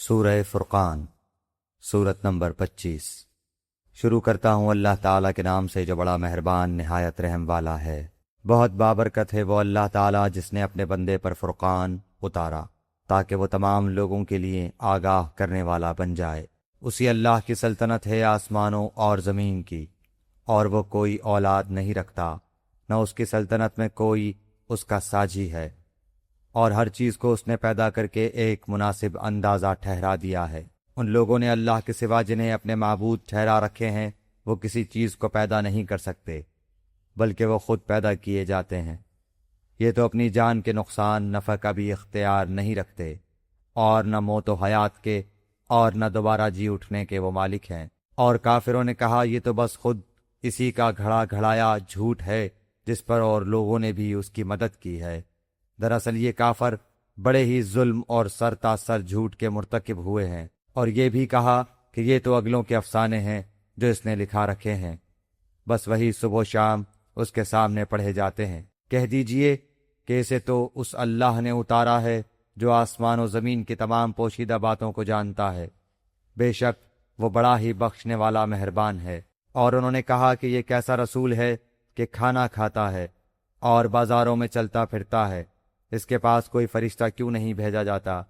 سورہ فرقان، سورت نمبر 25۔ شروع کرتا ہوں اللہ تعالیٰ کے نام سے جو بڑا مہربان نہایت رحم والا ہے۔ بہت بابرکت ہے وہ اللہ تعالیٰ جس نے اپنے بندے پر فرقان اتارا تاکہ وہ تمام لوگوں کے لیے آگاہ کرنے والا بن جائے۔ اسی اللہ کی سلطنت ہے آسمانوں اور زمین کی، اور وہ کوئی اولاد نہیں رکھتا، نہ اس کی سلطنت میں کوئی اس کا ساجی ہے، اور ہر چیز کو اس نے پیدا کر کے ایک مناسب اندازہ ٹھہرا دیا ہے۔ ان لوگوں نے اللہ کے سوا جنہیں اپنے معبود ٹھہرا رکھے ہیں وہ کسی چیز کو پیدا نہیں کر سکتے بلکہ وہ خود پیدا کیے جاتے ہیں۔ یہ تو اپنی جان کے نقصان نفع کا بھی اختیار نہیں رکھتے، اور نہ موت و حیات کے اور نہ دوبارہ جی اٹھنے کے وہ مالک ہیں۔ اور کافروں نے کہا یہ تو بس خود اسی کا گھڑا گھڑایا جھوٹ ہے جس پر اور لوگوں نے بھی اس کی مدد کی ہے۔ دراصل یہ کافر بڑے ہی ظلم اور سر تا سر جھوٹ کے مرتکب ہوئے ہیں، اور یہ بھی کہا کہ یہ تو اگلوں کے افسانے ہیں جو اس نے لکھا رکھے ہیں، بس وہی صبح و شام اس کے سامنے پڑھے جاتے ہیں۔ کہہ دیجئے کہ اسے تو اس اللہ نے اتارا ہے جو آسمان و زمین کی تمام پوشیدہ باتوں کو جانتا ہے، بے شک وہ بڑا ہی بخشنے والا مہربان ہے۔ اور انہوں نے کہا کہ یہ کیسا رسول ہے کہ کھانا کھاتا ہے اور بازاروں میں چلتا پھرتا ہے، اس کے پاس کوئی فرشتہ کیوں نہیں بھیجا جاتا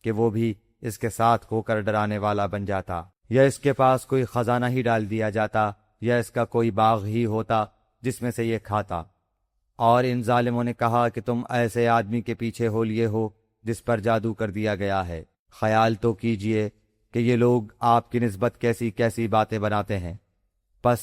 کہ وہ بھی اس کے ساتھ ہو کر ڈرانے والا بن جاتا، یا اس کے پاس کوئی خزانہ ہی ڈال دیا جاتا، یا اس کا کوئی باغ ہی ہوتا جس میں سے یہ کھاتا۔ اور ان ظالموں نے کہا کہ تم ایسے آدمی کے پیچھے ہو لیے ہو جس پر جادو کر دیا گیا ہے۔ خیال تو کیجئے کہ یہ لوگ آپ کی نسبت کیسی کیسی باتیں بناتے ہیں، پس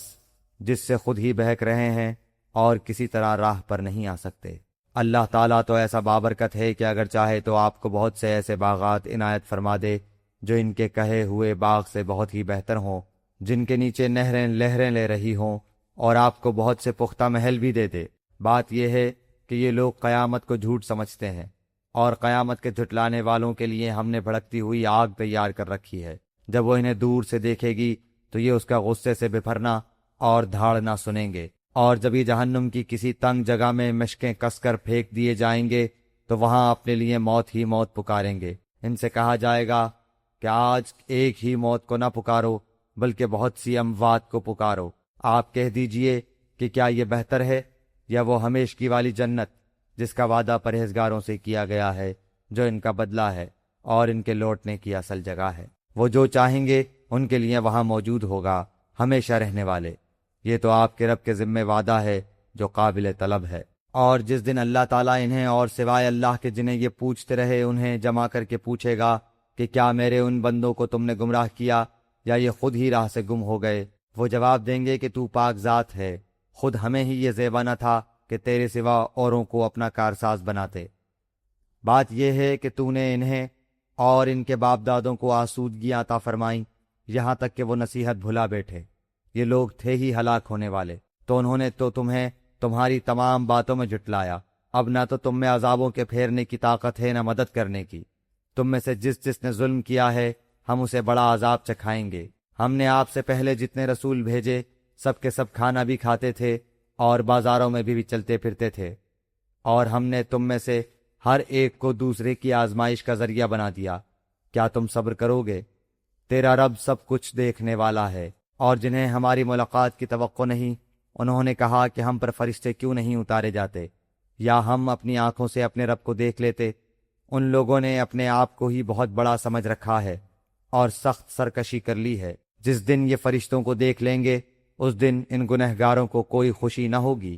جس سے خود ہی بہک رہے ہیں اور کسی طرح راہ پر نہیں آ سکتے۔ اللہ تعالیٰ تو ایسا بابرکت ہے کہ اگر چاہے تو آپ کو بہت سے ایسے باغات عنایت فرما دے جو ان کے کہے ہوئے باغ سے بہت ہی بہتر ہوں، جن کے نیچے نہریں لہریں لے رہی ہوں، اور آپ کو بہت سے پختہ محل بھی دے دے۔ بات یہ ہے کہ یہ لوگ قیامت کو جھوٹ سمجھتے ہیں، اور قیامت کے جھٹلانے والوں کے لیے ہم نے بھڑکتی ہوئی آگ تیار کر رکھی ہے۔ جب وہ انہیں دور سے دیکھے گی تو یہ اس کا غصے سے بپھرنا اور دھاڑنا سنیں گے، اور جب یہ جہنم کی کسی تنگ جگہ میں مشکیں کس کر پھینک دیے جائیں گے تو وہاں اپنے لیے موت ہی موت پکاریں گے۔ ان سے کہا جائے گا کہ آج ایک ہی موت کو نہ پکارو بلکہ بہت سی اموات کو پکارو۔ آپ کہہ دیجئے کہ کیا یہ بہتر ہے یا وہ ہمیشگی والی جنت جس کا وعدہ پرہیزگاروں سے کیا گیا ہے، جو ان کا بدلہ ہے اور ان کے لوٹنے کی اصل جگہ ہے۔ وہ جو چاہیں گے ان کے لیے وہاں موجود ہوگا ہمیشہ رہنے والے۔ یہ تو آپ کے رب کے ذمہ وعدہ ہے جو قابل طلب ہے۔ اور جس دن اللہ تعالیٰ انہیں اور سوائے اللہ کے جنہیں یہ پوچھتے رہے انہیں جمع کر کے پوچھے گا کہ کیا میرے ان بندوں کو تم نے گمراہ کیا یا یہ خود ہی راہ سے گم ہو گئے، وہ جواب دیں گے کہ تو پاک ذات ہے، خود ہمیں ہی یہ زیبا نہ تھا کہ تیرے سوا اوروں کو اپنا کارساز بناتے۔ بات یہ ہے کہ تو نے انہیں اور ان کے باپ دادوں کو آسودگیاں عطا فرمائیں یہاں تک کہ وہ نصیحت بھلا بیٹھے۔ یہ لوگ تھے ہی ہلاک ہونے والے، تو انہوں نے تو تمہیں تمہاری تمام باتوں میں جھٹلایا۔ اب نہ تو تم میں عذابوں کے پھیرنے کی طاقت ہے نہ مدد کرنے کی۔ تم میں سے جس نے ظلم کیا ہے ہم اسے بڑا عذاب چکھائیں گے۔ ہم نے آپ سے پہلے جتنے رسول بھیجے سب کے سب کھانا بھی کھاتے تھے اور بازاروں میں بھی چلتے پھرتے تھے، اور ہم نے تم میں سے ہر ایک کو دوسرے کی آزمائش کا ذریعہ بنا دیا۔ کیا تم صبر کرو گے؟ تیرا رب سب کچھ دیکھنے والا ہے۔ اور جنہیں ہماری ملاقات کی توقع نہیں انہوں نے کہا کہ ہم پر فرشتے کیوں نہیں اتارے جاتے، یا ہم اپنی آنکھوں سے اپنے رب کو دیکھ لیتے۔ ان لوگوں نے اپنے آپ کو ہی بہت بڑا سمجھ رکھا ہے اور سخت سرکشی کر لی ہے۔ جس دن یہ فرشتوں کو دیکھ لیں گے اس دن ان گنہگاروں کو کوئی خوشی نہ ہوگی،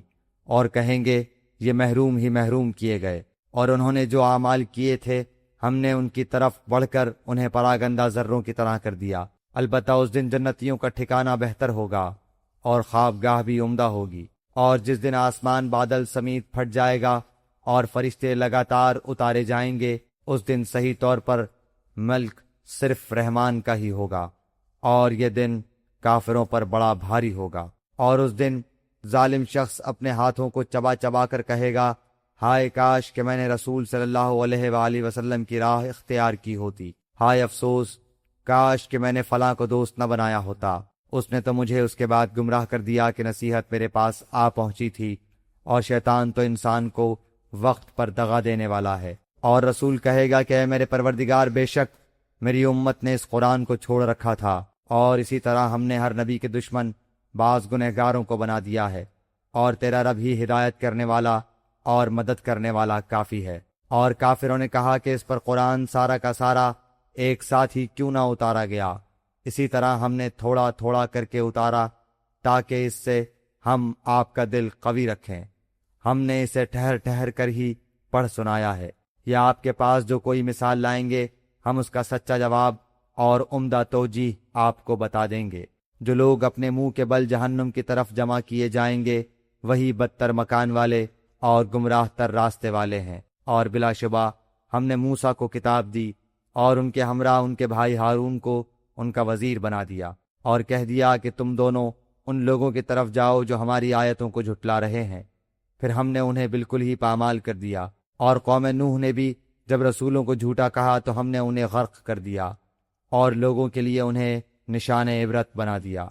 اور کہیں گے یہ محروم ہی محروم کیے گئے، اور انہوں نے جو اعمال کیے تھے ہم نے ان کی طرف بڑھ کر انہیں پراگندہ ذروں کی طرح کر دیا۔ البتہ اس دن جنتیوں کا ٹھکانہ بہتر ہوگا اور خوابگاہ بھی عمدہ ہوگی۔ اور جس دن آسمان بادل سمیت پھٹ جائے گا اور فرشتے لگاتار اتارے جائیں گے، اس دن صحیح طور پر ملک صرف رحمان کا ہی ہوگا، اور یہ دن کافروں پر بڑا بھاری ہوگا۔ اور اس دن ظالم شخص اپنے ہاتھوں کو چبا چبا کر کہے گا ہائے کاش کہ میں نے رسول صلی اللہ علیہ وآلہ وسلم کی راہ اختیار کی ہوتی، ہائے افسوس کاش کہ میں نے فلاں کو دوست نہ بنایا ہوتا، اس نے تو مجھے اس کے بعد گمراہ کر دیا کہ نصیحت میرے پاس آ پہنچی تھی، اور شیطان تو انسان کو وقت پر دغا دینے والا ہے۔ اور رسول کہے گا کہ اے میرے پروردگار، بے شک میری امت نے اس قرآن کو چھوڑ رکھا تھا، اور اسی طرح ہم نے ہر نبی کے دشمن بعض گنہگاروں کو بنا دیا ہے، اور تیرا رب ہی ہدایت کرنے والا اور مدد کرنے والا کافی ہے۔ اور کافروں نے کہا کہ اس پر قرآن سارا کا سارا ایک ساتھ ہی کیوں نہ اتارا گیا؟ اسی طرح ہم نے تھوڑا تھوڑا کر کے اتارا تاکہ اس سے ہم آپ کا دل قوی رکھیں۔ ہم نے اسے ٹھہر ٹھہر کر ہی پڑھ سنایا ہے، یا آپ کے پاس جو کوئی مثال لائیں گے ہم اس کا سچا جواب اور عمدہ توجیہ آپ کو بتا دیں گے۔ جو لوگ اپنے منہ کے بل جہنم کی طرف جمع کیے جائیں گے وہی بدتر مکان والے اور گمراہ تر راستے والے ہیں۔ اور بلا شبہ ہم نے موسیٰ کو کتاب دی اور ان کے ہمراہ ان کے بھائی ہارون کو ان کا وزیر بنا دیا، اور کہہ دیا کہ تم دونوں ان لوگوں کی طرف جاؤ جو ہماری آیتوں کو جھٹلا رہے ہیں۔ پھر ہم نے انہیں بالکل ہی پامال کر دیا، اور قوم نوح نے بھی جب رسولوں کو جھوٹا کہا تو ہم نے انہیں غرق کر دیا اور لوگوں کے لیے انہیں نشان عبرت بنا دیا۔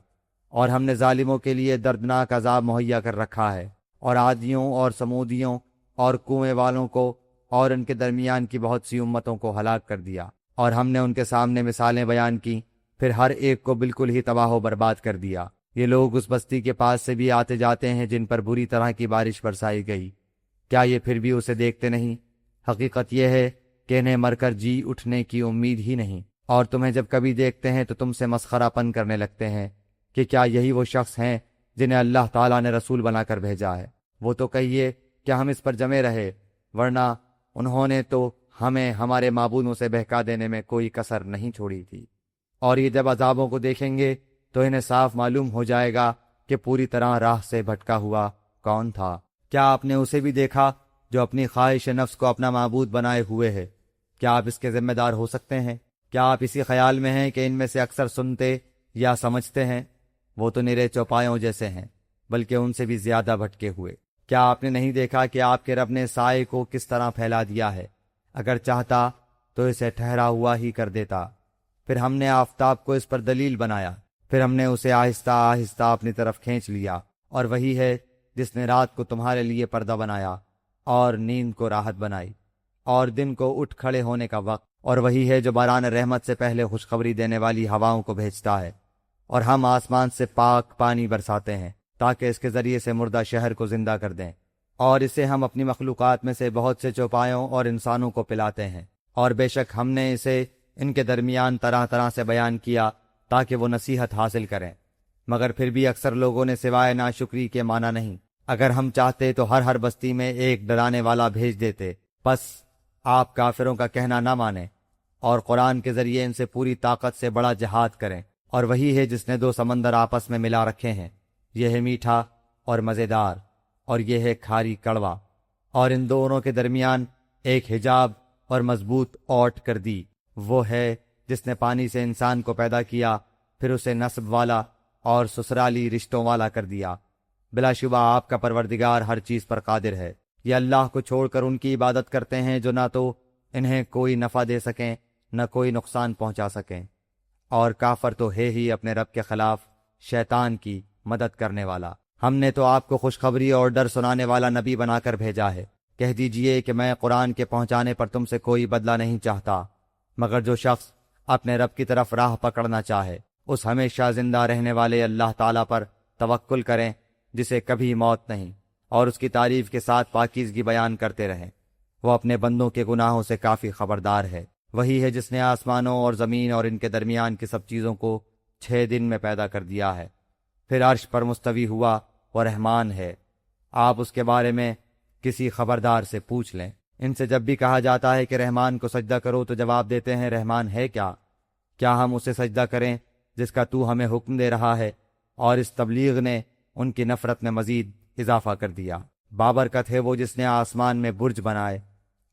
اور ہم نے ظالموں کے لیے دردناک عذاب مہیا کر رکھا ہے، اور عادیوں اور سمودیوں اور کنویں والوں کو اور ان کے درمیان کی بہت سی امتوں کو ہلاک کر دیا، اور ہم نے ان کے سامنے مثالیں بیان کی، پھر ہر ایک کو بالکل ہی تباہ و برباد کر دیا۔ یہ لوگ اس بستی کے پاس سے بھی آتے جاتے ہیں جن پر بری طرح کی بارش برسائی گئی، کیا یہ پھر بھی اسے دیکھتے نہیں؟ حقیقت یہ ہے کہ انہیں مر کر جی اٹھنے کی امید ہی نہیں، اور تمہیں جب کبھی دیکھتے ہیں تو تم سے مسخرہ پن کرنے لگتے ہیں کہ کیا یہی وہ شخص ہیں جنہیں اللہ تعالیٰ نے رسول بنا کر بھیجا ہے؟ وہ تو کہیے کہ ہم اس پر جمے رہے، ورنہ انہوں نے تو ہمیں ہمارے معبودوں سے بہکا دینے میں کوئی کسر نہیں چھوڑی تھی۔ اور یہ جب عذابوں کو دیکھیں گے تو انہیں صاف معلوم ہو جائے گا کہ پوری طرح راہ سے بھٹکا ہوا کون تھا۔ کیا آپ نے اسے بھی دیکھا جو اپنی خواہش نفس کو اپنا معبود بنائے ہوئے ہے؟ کیا آپ اس کے ذمہ دار ہو سکتے ہیں؟ کیا آپ اسی خیال میں ہیں کہ ان میں سے اکثر سنتے یا سمجھتے ہیں؟ وہ تو نرے چوپایوں جیسے ہیں، بلکہ ان سے بھی زیادہ بھٹکے ہوئے۔ کیا آپ نے نہیں دیکھا کہ آپ کے رب نے سائے کو کس طرح پھیلا دیا ہے؟ اگر چاہتا تو اسے ٹھہرا ہوا ہی کر دیتا۔ پھر ہم نے آفتاب کو اس پر دلیل بنایا، پھر ہم نے اسے آہستہ آہستہ اپنی طرف کھینچ لیا، اور وہی ہے جس نے رات کو تمہارے لیے پردہ بنایا اور نیند کو راحت بنائی اور دن کو اٹھ کھڑے ہونے کا وقت، اور وہی ہے جو باران رحمت سے پہلے خوشخبری دینے والی ہواؤں کو بھیجتا ہے، اور ہم آسمان سے پاک پانی برساتے ہیں تاکہ اس کے ذریعے سے مردہ شہر کو زندہ کر دیں، اور اسے ہم اپنی مخلوقات میں سے بہت سے چوپایوں اور انسانوں کو پلاتے ہیں، اور بے شک ہم نے اسے ان کے درمیان طرح طرح سے بیان کیا تاکہ وہ نصیحت حاصل کریں، مگر پھر بھی اکثر لوگوں نے سوائے ناشکری کے مانا نہیں۔ اگر ہم چاہتے تو ہر بستی میں ایک ڈرانے والا بھیج دیتے، بس آپ کافروں کا کہنا نہ مانیں اور قرآن کے ذریعے ان سے پوری طاقت سے بڑا جہاد کریں۔ اور وہی ہے جس نے دو سمندر آپس میں ملا رکھے ہیں، یہ ہے میٹھا اور مزیدار، اور یہ ہے کھاری کڑوا، اور ان دونوں کے درمیان ایک حجاب اور مضبوط اوٹ کر دی۔ وہ ہے جس نے پانی سے انسان کو پیدا کیا، پھر اسے نسب والا اور سسرالی رشتوں والا کر دیا۔ بلا شبہ آپ کا پروردگار ہر چیز پر قادر ہے۔ یہ اللہ کو چھوڑ کر ان کی عبادت کرتے ہیں جو نہ تو انہیں کوئی نفع دے سکیں نہ کوئی نقصان پہنچا سکیں، اور کافر تو ہے ہی اپنے رب کے خلاف شیطان کی مدد کرنے والا۔ ہم نے تو آپ کو خوشخبری اور ڈر سنانے والا نبی بنا کر بھیجا ہے۔ کہہ دیجئے کہ میں قرآن کے پہنچانے پر تم سے کوئی بدلہ نہیں چاہتا، مگر جو شخص اپنے رب کی طرف راہ پکڑنا چاہے اس ہمیشہ زندہ رہنے والے اللہ تعالیٰ پر توکل کریں جسے کبھی موت نہیں، اور اس کی تعریف کے ساتھ پاکیزگی بیان کرتے رہیں۔ وہ اپنے بندوں کے گناہوں سے کافی خبردار ہے۔ وہی ہے جس نے آسمانوں اور زمین اور ان کے درمیان کی سب چیزوں کو 6 دن میں پیدا کر دیا ہے، پھر عرش پر مستوی ہوا، وہ رحمان ہے۔ آپ اس کے بارے میں کسی خبردار سے پوچھ لیں۔ ان سے جب بھی کہا جاتا ہے کہ رحمان کو سجدہ کرو تو جواب دیتے ہیں رحمان ہے کیا؟ کیا ہم اسے سجدہ کریں جس کا تو ہمیں حکم دے رہا ہے؟ اور اس تبلیغ نے ان کی نفرت میں مزید اضافہ کر دیا۔ بابرکت ہے وہ جس نے آسمان میں برج بنائے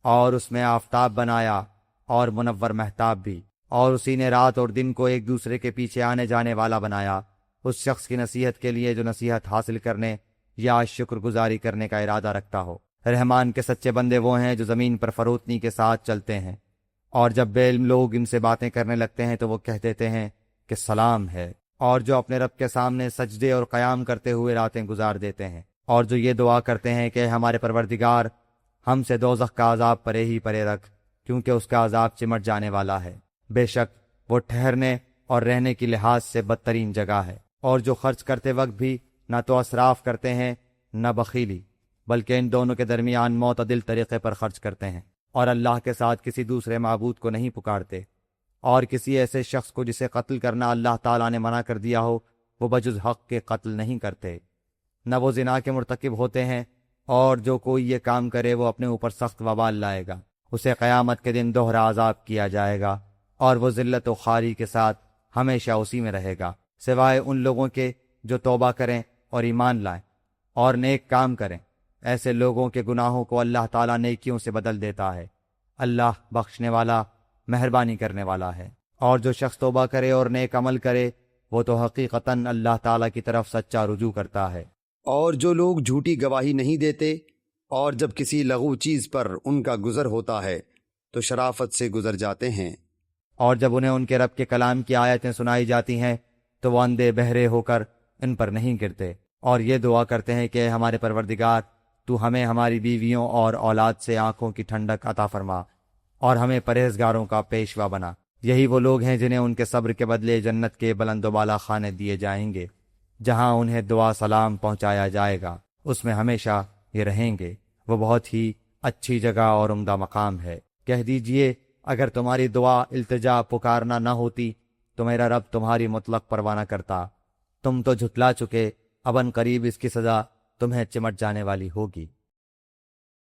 اور اس میں آفتاب بنایا اور منور مہتاب بھی، اور اسی نے رات اور دن کو ایک دوسرے کے پیچھے آنے جانے والا بنایا، اس شخص کی نصیحت کے لیے جو نصیحت حاصل کرنے یا شکر گزاری کرنے کا ارادہ رکھتا ہو۔ رحمان کے سچے بندے وہ ہیں جو زمین پر فروتنی کے ساتھ چلتے ہیں، اور جب بے علم لوگ ان سے باتیں کرنے لگتے ہیں تو وہ کہہ دیتے ہیں کہ سلام ہے، اور جو اپنے رب کے سامنے سجدے اور قیام کرتے ہوئے راتیں گزار دیتے ہیں، اور جو یہ دعا کرتے ہیں کہ ہمارے پروردگار ہم سے دوزخ کا عذاب پرے ہی پرے رکھ، کیونکہ اس کا عذاب چمٹ جانے والا ہے۔ بے شک وہ ٹھہرنے اور رہنے کی لحاظ سے بدترین جگہ ہے۔ اور جو خرچ کرتے وقت بھی نہ تو اسراف کرتے ہیں نہ بخیلی، بلکہ ان دونوں کے درمیان معتدل طریقے پر خرچ کرتے ہیں، اور اللہ کے ساتھ کسی دوسرے معبود کو نہیں پکارتے، اور کسی ایسے شخص کو جسے قتل کرنا اللہ تعالیٰ نے منع کر دیا ہو وہ بجز حق کے قتل نہیں کرتے، نہ وہ زنا کے مرتکب ہوتے ہیں، اور جو کوئی یہ کام کرے وہ اپنے اوپر سخت وبال لائے گا، اسے قیامت کے دن دوہرا عذاب کیا جائے گا، اور وہ ذلت و خواری کے ساتھ ہمیشہ اسی میں رہے گا، سوائے ان لوگوں کے جو توبہ کریں اور ایمان لائیں اور نیک کام کریں۔ ایسے لوگوں کے گناہوں کو اللہ تعالیٰ نیکیوں سے بدل دیتا ہے، اللہ بخشنے والا مہربانی کرنے والا ہے۔ اور جو شخص توبہ کرے اور نیک عمل کرے وہ تو حقیقتاً اللہ تعالیٰ کی طرف سچا رجوع کرتا ہے۔ اور جو لوگ جھوٹی گواہی نہیں دیتے اور جب کسی لغو چیز پر ان کا گزر ہوتا ہے تو شرافت سے گزر جاتے ہیں، اور جب انہیں ان کے رب کے کلام کی آیتیں سنائی جاتی ہیں تو وہ اندھے بہرے ہو کر ان پر نہیں گرتے، اور یہ دعا کرتے ہیں کہ اے ہمارے پروردگار تو ہمیں ہماری بیویوں اور اولاد سے آنکھوں کی ٹھنڈک عطا فرما اور ہمیں پرہیزگاروں کا پیشوا بنا۔ یہی وہ لوگ ہیں جنہیں ان کے صبر کے بدلے جنت کے بلند و بالا خانے دیے جائیں گے، جہاں انہیں دعا سلام پہنچایا جائے گا، اس میں ہمیشہ یہ رہیں گے، وہ بہت ہی اچھی جگہ اور عمدہ مقام ہے۔ کہہ دیجئے اگر تمہاری دعا التجا پکارنا نہ ہوتی تو میرا رب تمہاری مطلق پرواہ نہ کرتا، تم تو جھٹلا چکے، اب ان قریب اس کی سزا تمہیں چمٹ جانے والی ہوگی۔